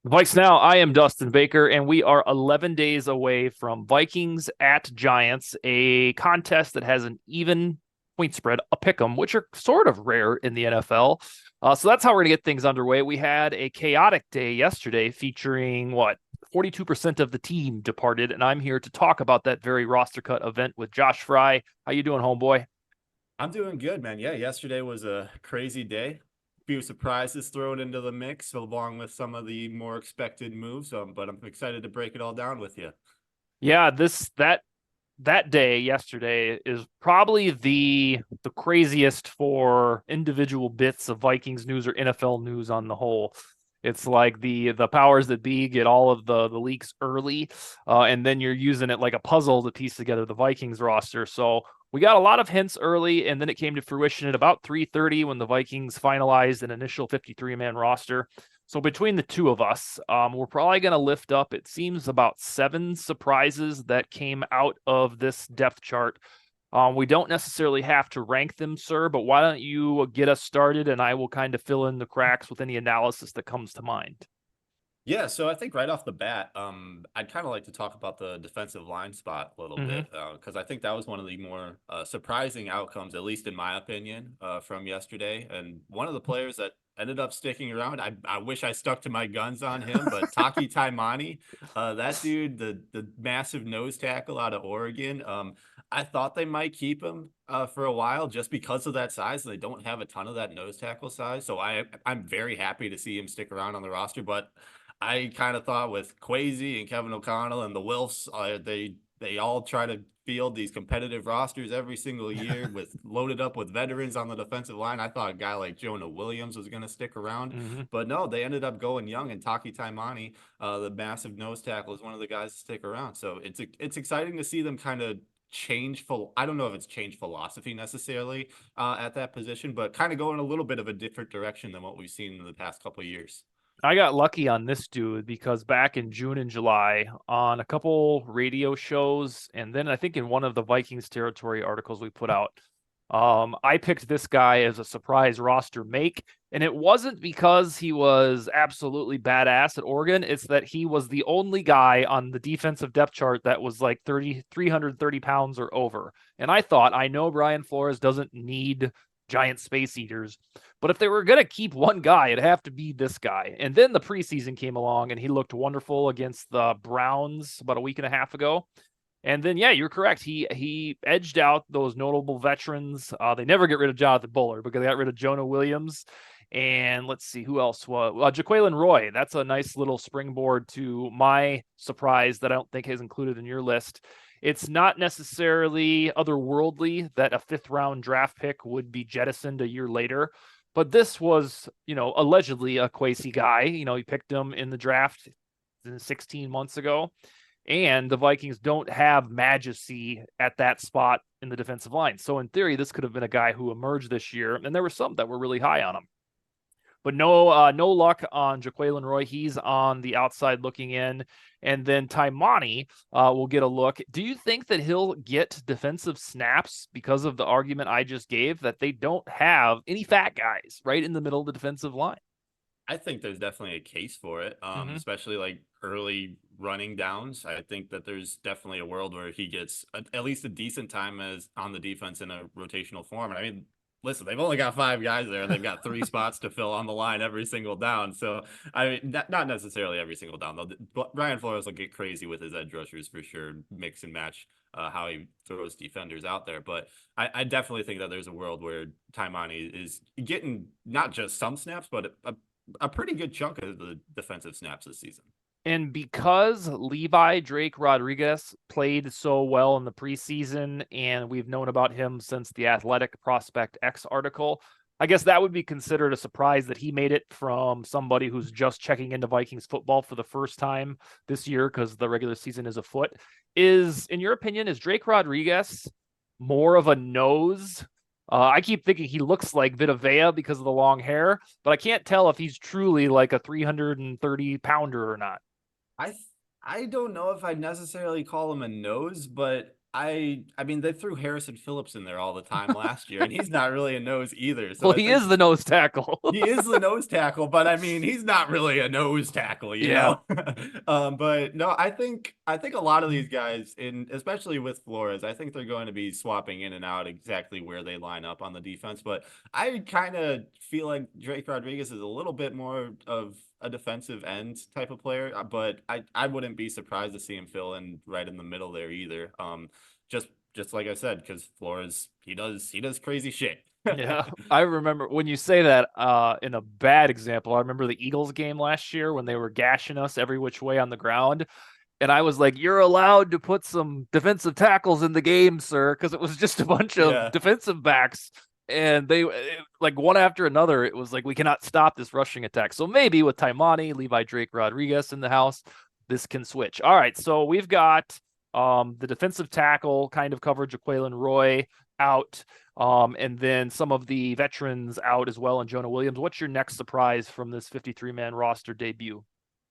VikesNow, I am Dustin Baker, and we are 11 days away from Vikings at Giants, a contest that has an even point spread, a pick 'em, which are sort of rare in the NFL. So that's how we're going to get things underway. We had a chaotic day yesterday featuring 42% of the team departed, and I'm here to talk about that very roster cut event with Josh Frey. How you doing, homeboy? I'm doing good, man. Yeah, yesterday was a crazy day. Few surprises thrown into the mix, along with some of the more expected moves. But I'm excited to break it all down with you. Yeah, that day yesterday is probably the craziest for individual bits of Vikings news or NFL news on the whole. It's like the powers that be get all of the leaks early, and then you're using it like a puzzle to piece together the Vikings roster. So we got a lot of hints early, and then it came to fruition at about 3:30 when the Vikings finalized an initial 53-man roster. So between the two of us, we're probably going to lift up, it seems, about 7 surprises that came out of this depth chart. We don't necessarily have to rank them, sir, but why don't you get us started and I will kind of fill in the cracks with any analysis that comes to mind. Yeah, so I think right off the bat, I'd kind of like to talk about the defensive line spot a little Mm-hmm. bit because I think that was one of the more surprising outcomes, at least in my opinion, from yesterday. And one of the players that ended up sticking around, I wish I stuck to my guns on him, but Taki Taimani, that dude, the massive nose tackle out of Oregon, I thought they might keep him for a while just because of that size. They don't have a ton of that nose tackle size, so I'm very happy to see him stick around on the roster, but. I kind of thought with Quasi and Kevin O'Connell and the Wilfs, they all try to field these competitive rosters every single year with loaded up with veterans on the defensive line. I thought a guy like Jonah Williams was going to stick around, Mm-hmm. but no, they ended up going young. And Taki Taimani, the massive nose tackle, is one of the guys to stick around. So it's exciting to see them kind of change. I don't know if it's changed philosophy necessarily at that position, but kind of go in a little bit of a different direction than what we've seen in the past couple of years. I got lucky on this dude because back in June and July on a couple radio shows, and then I think in one of the Vikings territory articles we put out, I picked this guy as a surprise roster make. And it wasn't because he was absolutely badass at Oregon. It's that he was the only guy on the defensive depth chart that was like 330 pounds or over. And I thought, I know Brian Flores doesn't need giant space eaters, but if they were going to keep one guy, it'd have to be this guy. And then the preseason came along and he looked wonderful against the Browns about a week and a half ago. And then, yeah, you're correct. He edged out those notable veterans. They never get rid of Jonathan Buller because they got rid of Jonah Williams. And let's see who else was Jaquelin Roy. That's a nice little springboard to my surprise that I don't think is included in your list. It's not necessarily otherworldly that a fifth round draft pick would be jettisoned a year later, but this was, allegedly a Quasi guy. He picked him in the draft 16 months ago, and the Vikings don't have majesty at that spot in the defensive line. So in theory, this could have been a guy who emerged this year, and there were some that were really high on him. But no luck on Jaquelin Roy. He's on the outside looking in. And then Taimani will get a look. Do you think that he'll get defensive snaps because of the argument I just gave that they don't have any fat guys right in the middle of the defensive line? I think there's definitely a case for it, Mm-hmm. especially like early running downs. I think that there's definitely a world where he gets at least a decent time as on the defense in a rotational form. And I mean, listen, they've only got 5 guys there. They've got 3 spots to fill on the line every single down. So I mean, not necessarily every single down though. But Brian Flores will get crazy with his edge rushers for sure, mix and match. How he throws defenders out there, but I definitely think that there's a world where Taimani is getting not just some snaps, but a pretty good chunk of the defensive snaps this season. And because Levi Drake Rodriguez played so well in the preseason, and we've known about him since the Athletic Prospect X article, I guess that would be considered a surprise that he made it from somebody who's just checking into Vikings football for the first time this year because the regular season is afoot. In your opinion, is Drake Rodriguez more of a nose? I keep thinking he looks like Vita Vea because of the long hair, but I can't tell if he's truly like a 330 pounder or not. I I don't know if I'd necessarily call him a nose, but I mean, they threw Harrison Phillips in there all the time last year, and he's not really a nose either. So Well, I he think is the nose tackle. he is the nose tackle, but I mean, he's not really a nose tackle, you Yeah. know. But no, I think a lot of these guys, in especially with Flores, I think they're going to be swapping in and out exactly where they line up on the defense. But I kind of feel like Drake Rodriguez is a little bit more of a defensive end type of player, but I wouldn't be surprised to see him fill in right in the middle there either. Just like I said, because Flores he does crazy shit. Yeah, I remember when you say that in a bad example, I remember the Eagles game last year when they were gashing us every which way on the ground. And I was like, you're allowed to put some defensive tackles in the game, sir, because it was just a bunch of Yeah. defensive backs. And they like one after another, it was like, we cannot stop this rushing attack. So maybe with Taimani, Levi Drake Rodriguez in the house, this can switch. All right. So we've got the defensive tackle kind of coverage of Quaylen Roy out. And then some of the veterans out as well, and Jonah Williams. What's your next surprise from this 53-man roster debut?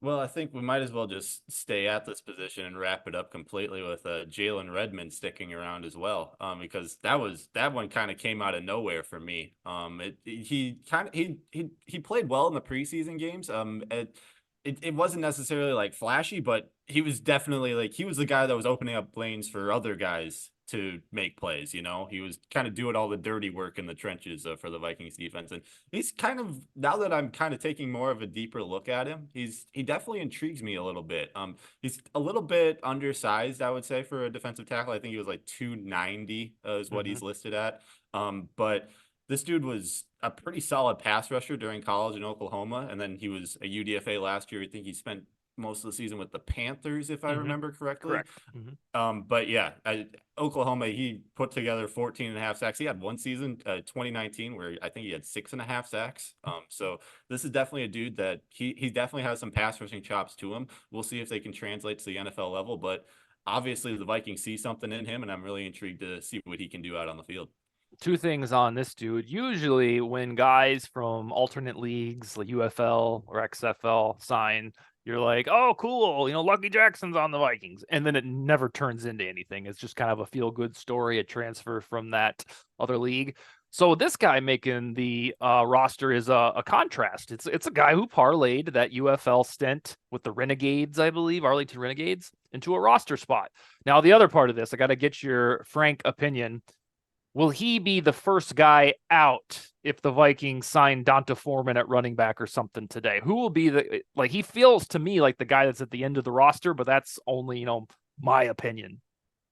Well, I think we might as well just stay at this position and wrap it up completely with Jalen Redmond sticking around as well, because that one kind of came out of nowhere for me. He kind of he played well in the preseason games. It wasn't necessarily like flashy, but he was definitely like he was the guy that was opening up lanes for other guys to make plays. You know, he was kind of doing all the dirty work in the trenches for the Vikings defense, and he's kind of now that I'm kind of taking more of a deeper look at him, he definitely intrigues me a little bit. He's a little bit undersized, I would say, for a defensive tackle. I think he was like 290 is what Mm-hmm. he's listed at. But this dude was a pretty solid pass rusher during college in Oklahoma, and then he was a UDFA last year. I think he spent most of the season with the Panthers, if I Mm-hmm. remember correctly. Correct. Mm-hmm. But yeah, Oklahoma, he put together 14 and a half sacks. He had one season, 2019, where I think he had 6.5 sacks. So this is definitely a dude that he definitely has some pass rushing chops to him. We'll see if they can translate to the NFL level, but obviously the Vikings see something in him, and I'm really intrigued to see what he can do out on the field. Two things on this dude. Usually, when guys from alternate leagues like UFL or XFL sign, you're like, oh, cool. Lucky Jackson's on the Vikings. And then it never turns into anything. It's just kind of a feel good story, a transfer from that other league. So this guy making the roster is a contrast. It's a guy who parlayed that UFL stint with the Renegades, I believe, Arlington Renegades, into a roster spot. Now, the other part of this, I got to get your frank opinion. Will he be the first guy out if the Vikings sign Donta Foreman at running back or something today? Who will be he feels to me like the guy that's at the end of the roster, but that's only, my opinion.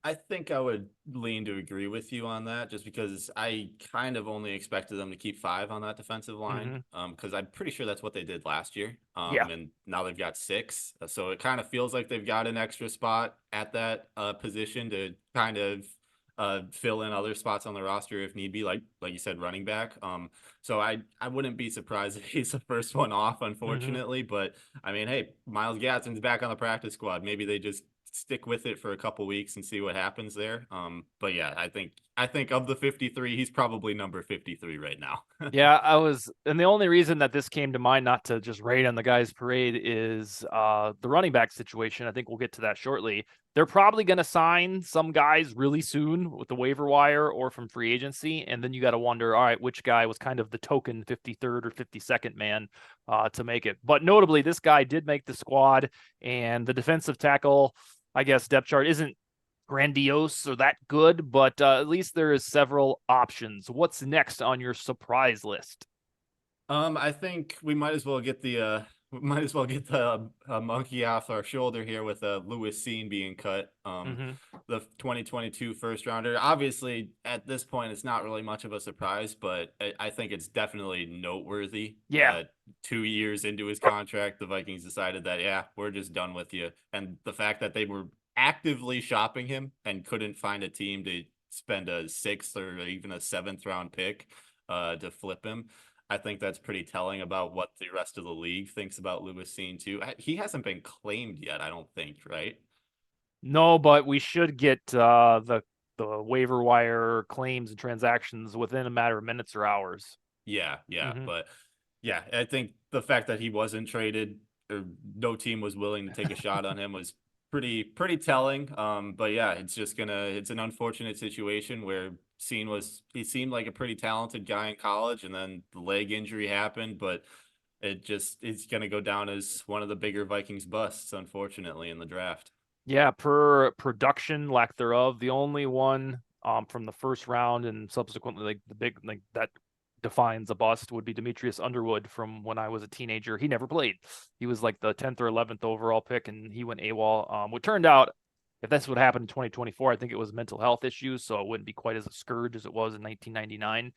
I think I would lean to agree with you on that just because I kind of only expected them to keep five on that defensive line. Mm-hmm. Because I'm pretty sure that's what they did last year. Yeah. And now they've got six. So it kind of feels like they've got an extra spot at that position to kind of fill in other spots on the roster if need be, like you said, running back. So I wouldn't be surprised if he's the first one off, Mm-hmm. unfortunately. But I mean, hey, Miles Gadsden's back on the practice squad. Maybe they just stick with it for a couple weeks and see what happens there. But yeah, I think of the 53, he's probably number 53 right now. Yeah, and the only reason that this came to mind, not to just raid on the guys' parade, is the running back situation. I think we'll get to that shortly. They're probably going to sign some guys really soon with the waiver wire or from free agency, and then you got to wonder, all right, which guy was kind of the token 53rd or 52nd man to make it. But notably, this guy did make the squad, and the defensive tackle, I guess, depth chart isn't grandiose or that good, but at least there is several options. What's next on your surprise list? I think we might as well get the monkey off our shoulder here with Louis Cine being cut. Mm-hmm. The 2022 first rounder. Obviously, at this point, it's not really much of a surprise, but I think it's definitely noteworthy Yeah. that 2 years into his contract, the Vikings decided that, yeah, we're just done with you. And the fact that they were actively shopping him and couldn't find a team to spend a sixth or even a seventh round pick to flip him. I think that's pretty telling about what the rest of the league thinks about Louis Cine too. He hasn't been claimed yet, I don't think, right? No, but we should get the waiver wire claims and transactions within a matter of minutes or hours. Yeah, yeah, Mm-hmm. but yeah, I think the fact that he wasn't traded or no team was willing to take a shot on him was pretty telling. But yeah, it's an unfortunate situation where he seemed like a pretty talented guy in college, and then the leg injury happened, but it's gonna go down as one of the bigger Vikings busts, unfortunately, in the draft. Yeah, per production, lack thereof. The only one from the first round and subsequently like the big like that defines a bust would be Demetrius Underwood from when I was a teenager. He never played. He was like the 10th or 11th overall pick and he went AWOL. What turned out if that's what happened in 2024, I think it was mental health issues, so it wouldn't be quite as a scourge as it was in 1999.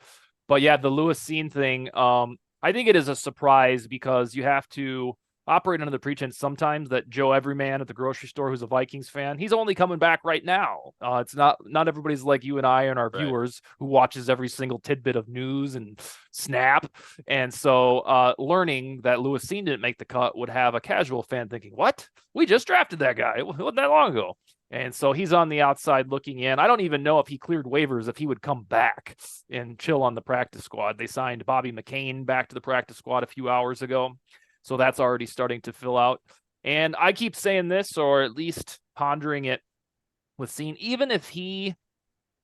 But yeah, the Louis Cine thing, I think it is a surprise because you have to operate under the pretense sometimes that Joe Everyman at the grocery store who's a Vikings fan, he's only coming back right now. It's not everybody's like you and I and our Right. viewers who watches every single tidbit of news and snap. And so learning that Louis Cine didn't make the cut would have a casual fan thinking, what? We just drafted that guy. It wasn't that long ago. And so he's on the outside looking in. I don't even know if he cleared waivers, if he would come back and chill on the practice squad. They signed Bobby McCain back to the practice squad a few hours ago. So that's already starting to fill out. And I keep saying this, or at least pondering it with Cine, even if he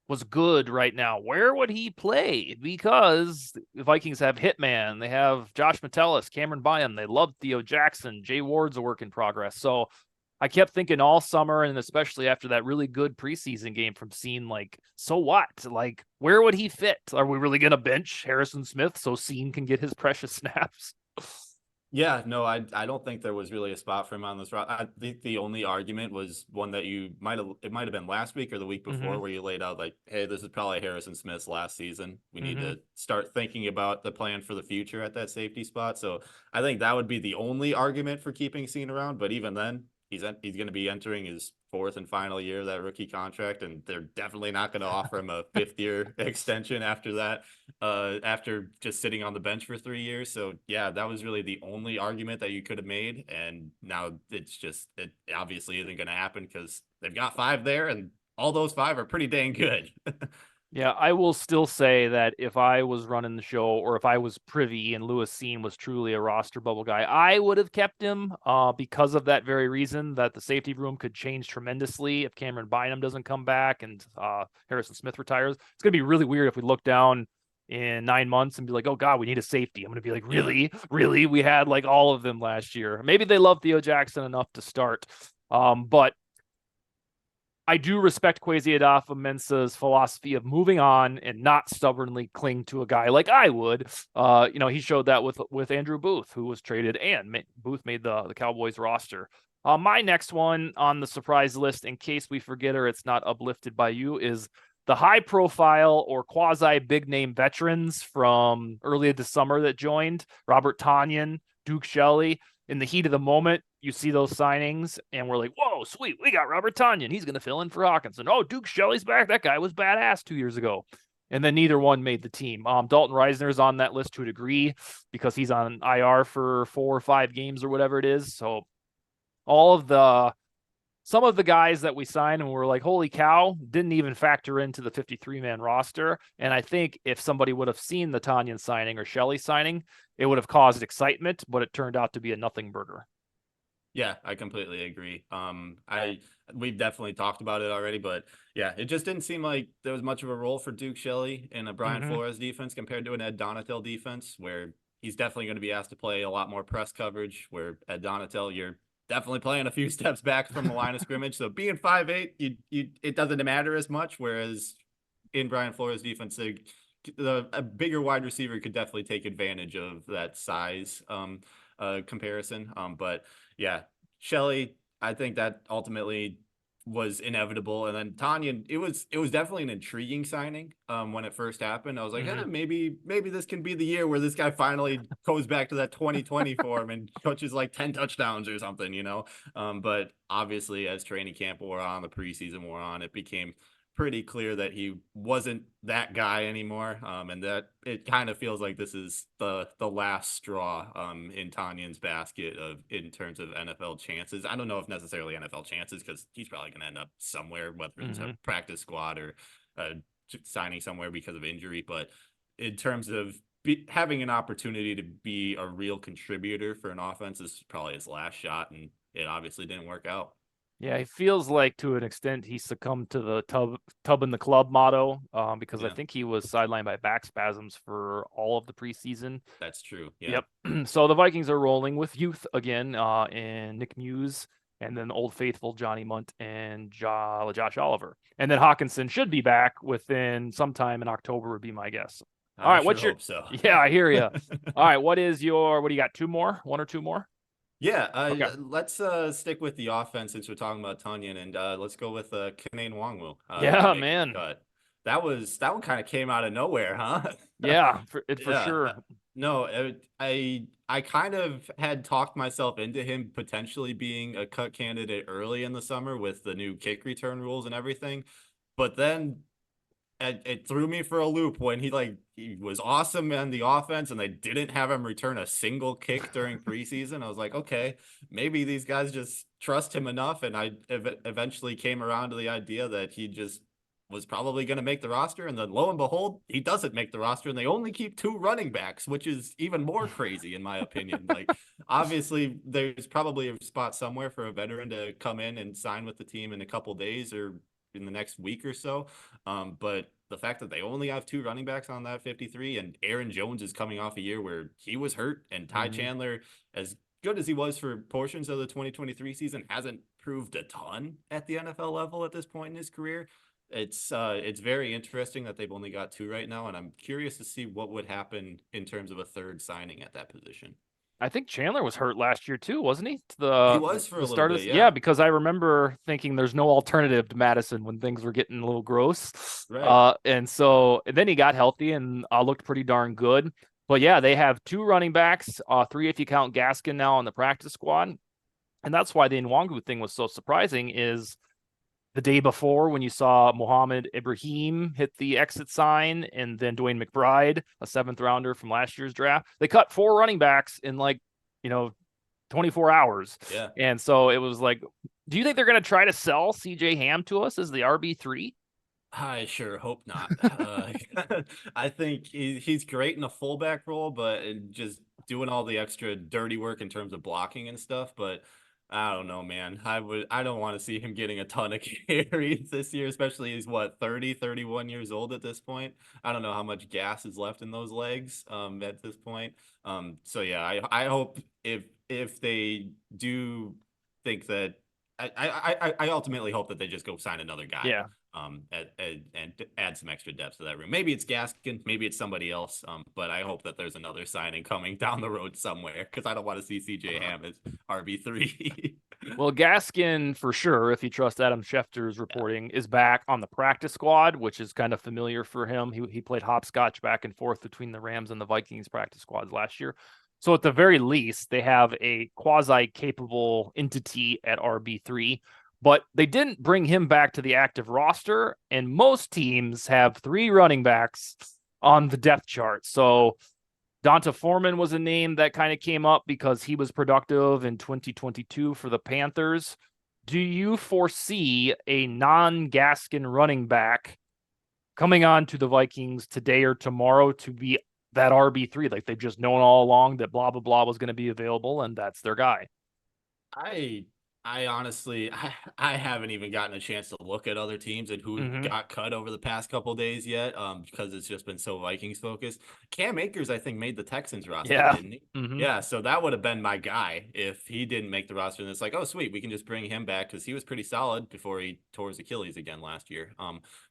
was good right now, where would he play? Because the Vikings have Hitman, they have Josh Metellus, Cameron Byam, they love Theo Jackson, Jay Ward's a work in progress. So I kept thinking all summer, and especially after that really good preseason game from Cine, like, so what? Like, where would he fit? Are we really going to bench Harrison Smith so Cine can get his precious snaps? Yeah, no, I don't think there was really a spot for him on this route. I think the only argument was one that it might have been last week or the week before, Mm-hmm. where you laid out like, hey, this is probably Harrison Smith's last season. We need Mm-hmm. to start thinking about the plan for the future at that safety spot. So I think that would be the only argument for keeping Cine around. But even then, he's going to be entering his fourth and final year of that rookie contract, and they're definitely not going to offer him a fifth year extension after that, after just sitting on the bench for 3 years. So yeah, that was really the only argument that you could have made, and now it obviously isn't going to happen because they've got five there, and all those five are pretty dang good. Yeah, I will still say that if I was running the show or if I was privy and Louis Cine was truly a roster bubble guy, I would have kept him because of that very reason that the safety room could change tremendously if Cameron Bynum doesn't come back and Harrison Smith retires. It's going to be really weird if we look down in 9 months and be like, oh God, we need a safety. I'm going to be like, Yeah. really? Really? We had like all of them last year. Maybe they love Theo Jackson enough to start. But I do respect Kwesi Adolfo-Mensah's philosophy of moving on and not stubbornly cling to a guy like I would. He showed that with Andrew Booth, who was traded, and Booth made the Cowboys roster. My next one on the surprise list, in case we forget or it's not uplifted by you, is the high profile or quasi big name veterans from earlier this summer that joined Robert Tonyan, Duke Shelley. In the heat of the moment, you see those signings, and we're like, whoa, sweet, we got Robert Tonyan. He's going to fill in for Hawkinson. Oh, Duke Shelley's back. That guy was badass 2 years ago. And then neither one made the team. Dalton Reisner's on that list to a degree because he's on IR for 4 or 5 games or whatever it is. So all of some of the guys that we signed and we're like, holy cow, didn't even factor into the 53-man roster. And I think if somebody would have seen the Tanyan signing or Shelley signing, it would have caused excitement, but it turned out to be a nothing burger. Yeah, I completely agree. We've definitely talked about it already, but yeah, it just didn't seem like there was much of a role for Duke Shelley in a Brian Mm-hmm. Flores defense compared to an Ed Donatel defense, where he's definitely going to be asked to play a lot more press coverage. Where Ed Donatel, you're definitely playing a few steps back from the line of scrimmage. So being 5'8", it doesn't matter as much. Whereas in Brian Flores defense, a bigger wide receiver could definitely take advantage of that size comparison. But yeah, Shelley, I think that ultimately was inevitable. And then Tanya, it was definitely an intriguing signing when it first happened. I was like, Mm-hmm. maybe this can be the year where this guy finally goes back to that 2020 form and coaches like 10 touchdowns or something, you know. But obviously, as training camp wore on, the preseason wore on, it became pretty clear that he wasn't that guy anymore, and that it kind of feels like this is the last straw in Tanyan's basket of in terms of NFL chances. I don't know if necessarily NFL chances because he's probably going to end up somewhere, whether it's a Mm-hmm. practice squad or uh, signing somewhere because of injury. But in terms of having an opportunity to be a real contributor for an offense, this is probably his last shot, and it obviously didn't work out. Yeah, he feels like to an extent he succumbed to the tub in the club motto, because I Yeah, think he was sidelined by back spasms for all of the preseason. that's true. Yeah. Yep. So the Vikings are rolling with youth again, and Nick Muse, and then Old Faithful Johnny Munt and Josh Oliver, and then Hawkinson should be back within sometime in October would be my guess. All I right, sure what's your? hope so. Yeah, I hear you. All right, what is your? What do you got? Two more? One or two more? Yeah, Okay. let's stick with the offense since we're talking about Tunyon, and let's go with Kane Nwangwu Yeah, making the man. cut. That one kind of came out of nowhere, huh? Yeah, for Yeah, sure. no, I kind of had talked myself into him potentially being a cut candidate early in the summer with the new kick return rules and everything, but then it threw me for a loop when he was awesome on the offense and they didn't have him return a single kick during preseason. I was like, okay, maybe these guys just trust him enough. And I eventually came around to the idea that he just was probably going to make the roster. And then lo and behold, he doesn't make the roster and they only keep two running backs, which is even more crazy in my opinion. Like obviously there's probably a spot somewhere for a veteran to come in and sign with the team in a couple days or in the next week or so. But the fact that they only have two running backs on that 53 and Aaron Jones is coming off a year where he was hurt and Ty Mhm. Chandler, as good as he was for portions of the 2023 season, hasn't proved a ton at the NFL level at this point in his career. It's very interesting that they've only got two right now, and I'm curious to see what would happen in terms of a third signing at that position. I think Chandler was hurt last year too, wasn't he? To He the was for a the little start of bit, this, yeah, yeah. because I remember thinking there's no alternative to Madison when things were getting a little gross. Right. And then he got healthy and looked pretty darn good. But yeah, they have two running backs, three if you count Gaskin now on the practice squad, and that's why the Nwangu thing was so surprising. Is the day before when you saw Mohamed Ibrahim hit the exit sign and then Dwayne McBride, a seventh rounder from last year's draft. They cut four running backs in like, you know, 24 hours. Yeah. And so it was like, do you think they're going to try to sell CJ Ham to us as the RB3? I sure hope not. I think he's great in a fullback role, but just doing all the extra dirty work in terms of blocking and stuff. But I don't know, man. I don't want to see him getting a ton of carries this year, especially he's what 30, 31 years old at this point. I don't know how much gas is left in those legs at this point. So yeah, I hope if they do think that I ultimately hope that they just go sign another guy Yeah. and add some extra depth to that room. Maybe it's Gaskin, maybe it's somebody else. But I hope that there's another signing coming down the road somewhere because I don't want to see CJ Ham as RB3. Well, Gaskin, for sure, if you trust Adam Schefter's Yeah. reporting, is back on the practice squad, which is kind of familiar for him. He played hopscotch back and forth between the Rams and the Vikings practice squads last year. So at the very least, they have a quasi-capable entity at RB3, but they didn't bring him back to the active roster, and most teams have three running backs on the depth chart. So Donta Foreman was a name that kind of came up because he was productive in 2022 for the Panthers. Do you foresee a non-Gaskin running back coming on to the Vikings today or tomorrow to be that RB3? Like they've just known all along that blah, blah, blah was going to be available and that's their guy. I I honestly I haven't even gotten a chance to look at other teams and who Mm-hmm. got cut over the past couple days yet because it's just been so Vikings focused. Cam Akers I think made the Texans roster, Yeah. didn't he? Mm-hmm. Yeah, so that would have been my guy if he didn't make the roster. And it's like, oh sweet, we can just bring him back because he was pretty solid before he tore his Achilles again last year.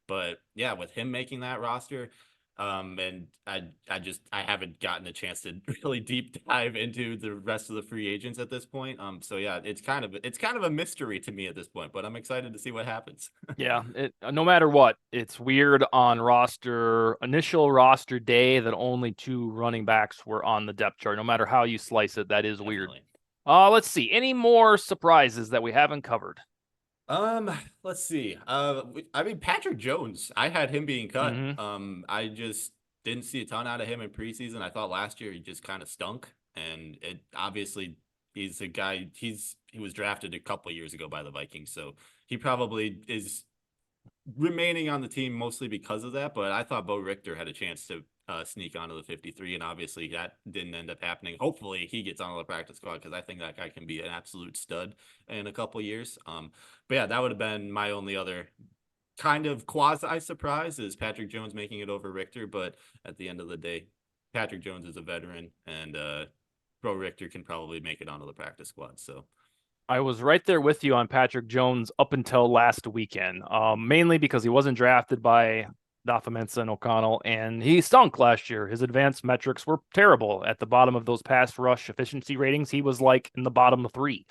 But yeah, with him making that roster, and I haven't gotten a chance to really deep dive into the rest of the free agents at this point. So yeah, it's kind of a mystery to me at this point, but I'm excited to see what happens. Yeah, no matter what, it's weird on initial roster day that only two running backs were on the depth chart. No matter how you slice it, that is weird. Definitely. Let's see. Any more surprises that we haven't covered? Um, let's see. I mean Patrick Jones, I had him being cut. Mm-hmm. I just didn't see a ton out of him in preseason. I thought last year he just kind of stunk, and it obviously he's a guy. He was drafted a couple years ago by the Vikings, so he probably is remaining on the team mostly because of that. But I thought Bo Richter had a chance to sneak onto the 53. And obviously that didn't end up happening. Hopefully he gets onto the practice squad because I think that guy can be an absolute stud in a couple years. But yeah, that would have been my only other kind of quasi surprise is Patrick Jones making it over Richter. But at the end of the day, Patrick Jones is a veteran, and Bro Richter can probably make it onto the practice squad. So I was right there with you on Patrick Jones up until last weekend, mainly because he wasn't drafted by Dafamensa and O'Connell, and he stunk last year. His advanced metrics were terrible at the bottom of those pass rush efficiency ratings. He was like in the bottom of 3.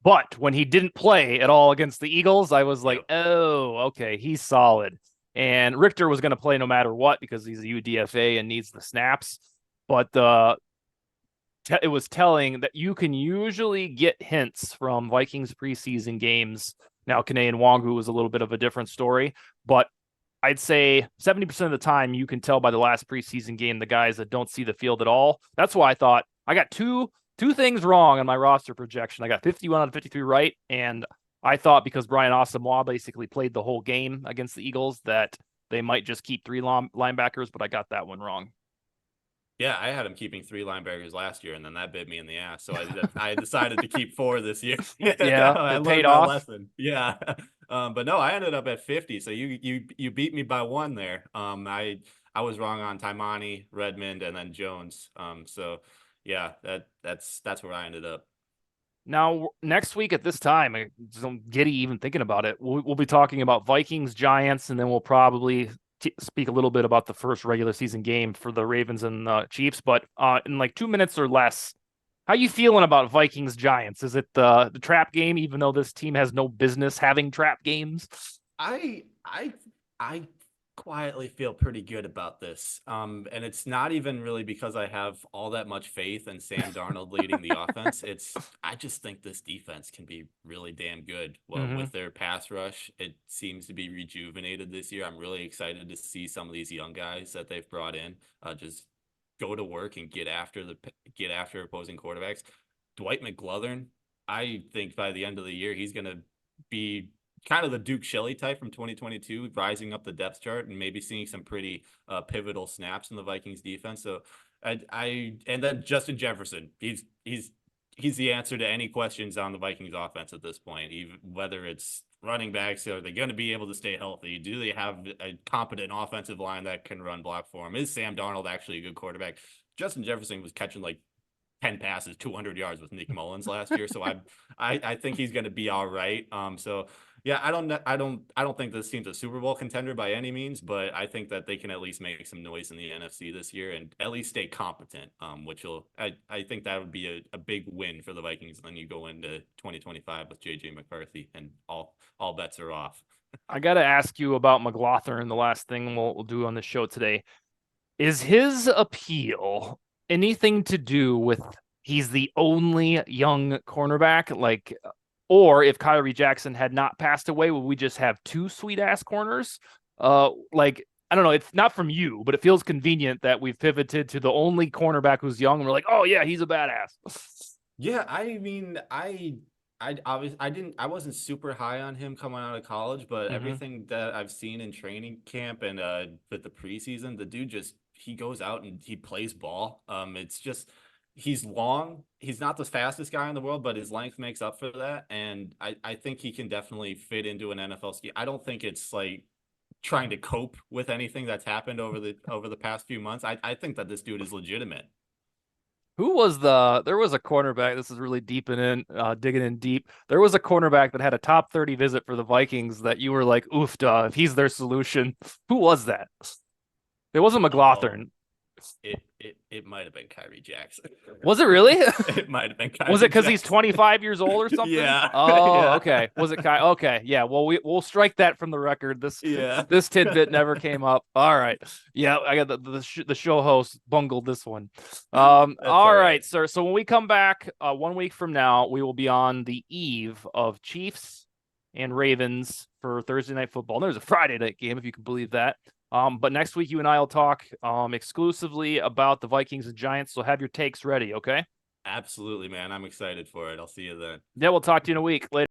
But when he didn't play at all against the Eagles, I was like, oh, okay, he's solid. And Richter was going to play no matter what because he's a UDFA and needs the snaps. But it was telling that you can usually get hints from Vikings preseason games. Now, Kane Nwangu was a little bit of a different story, but I'd say 70% of the time you can tell by the last preseason game the guys that don't see the field at all. That's why I thought I got two things wrong on my roster projection. I got 51 out of 53 right, and I thought because Brian Asamoah basically played the whole game against the Eagles that they might just keep 3 linebackers, but I got that one wrong. yeah, I had him keeping 3 linebackers last year, and then that bit me in the ass. So I decided to keep 4 this year. Yeah, I it learned paid my off. lesson. Yeah, but no, I ended up at 50. So you beat me by 1 there. I was wrong on Taimani, Redmond, and then Jones. So yeah, that's where I ended up. Now, next week at this time, I'm giddy even thinking about it. We'll be talking about Vikings, Giants, and then we'll probably speak a little bit about the first regular season game for the Ravens and Chiefs. But in like 2 minutes or less, how you feeling about Vikings, Giants? Is it the trap game, even though this team has no business having trap games? I quietly feel pretty good about this. And it's not even really because I have all that much faith in Sam Darnold leading the offense. I just think this defense can be really damn good. Well, with their pass rush, it seems to be rejuvenated this year. I'm really excited to see some of these young guys that they've brought in just go to work and get after opposing quarterbacks. Dwight McGlothern, I think by the end of the year he's going to be kind of the Duke Shelley type from 2022, rising up the depth chart and maybe seeing some pretty pivotal snaps in the Vikings defense. So and then Justin Jefferson, he's the answer to any questions on the Vikings offense at this point, even whether it's running backs, are they going to be able to stay healthy? Do they have a competent offensive line that can run block for him? Is Sam Darnold actually a good quarterback? Justin Jefferson was catching like 10 passes, 200 yards with Nick Mullins last year. So I think he's going to be all right. So yeah, I don't think this team's a Super Bowl contender by any means, but I think that they can at least make some noise in the NFC this year and at least stay competent, I think that would be a big win for the Vikings. And then you go into 2025 with JJ McCarthy and all bets are off. I got to ask you about McGlothern, the last thing we'll do on the show today. Is his appeal anything to do with he's the only young cornerback? Like, or if Kyrie Jackson had not passed away, would we just have 2 sweet ass corners? Like, I don't know. It's not from you, but it feels convenient that we've pivoted to the only cornerback who's young. And we're like, oh yeah, he's a badass. Yeah, I mean, I wasn't super high on him coming out of college, but everything that I've seen in training camp and with the preseason, the dude he goes out and he plays ball. It's just he's long. He's not the fastest guy in the world, but his length makes up for that. And I think he can definitely fit into an NFL scheme. I don't think it's like trying to cope with anything that's happened over the past few months. I think that this dude is legitimate. There was a cornerback. This is really digging in deep. There was a cornerback that had a top 30 visit for the Vikings that you were like, oof, duh, if he's their solution. Who was that? It wasn't McGlothern. It might have been Kyrie Jackson. Was it really? It might have been Kyrie. Was it because he's 25 years old or something? Yeah. Oh, yeah. okay. Was it Kai? Okay. Yeah. Well, we'll strike that from the record. This tidbit never came up. All right. Yeah, I got the show host bungled this one. All right, sir. So when we come back 1 week from now, we will be on the eve of Chiefs and Ravens for Thursday Night Football. And there's a Friday night game, if you can believe that. But next week, you and I will talk exclusively about the Vikings and Giants. So have your takes ready, okay? Absolutely, man. I'm excited for it. I'll see you then. Yeah, we'll talk to you in a week. Later.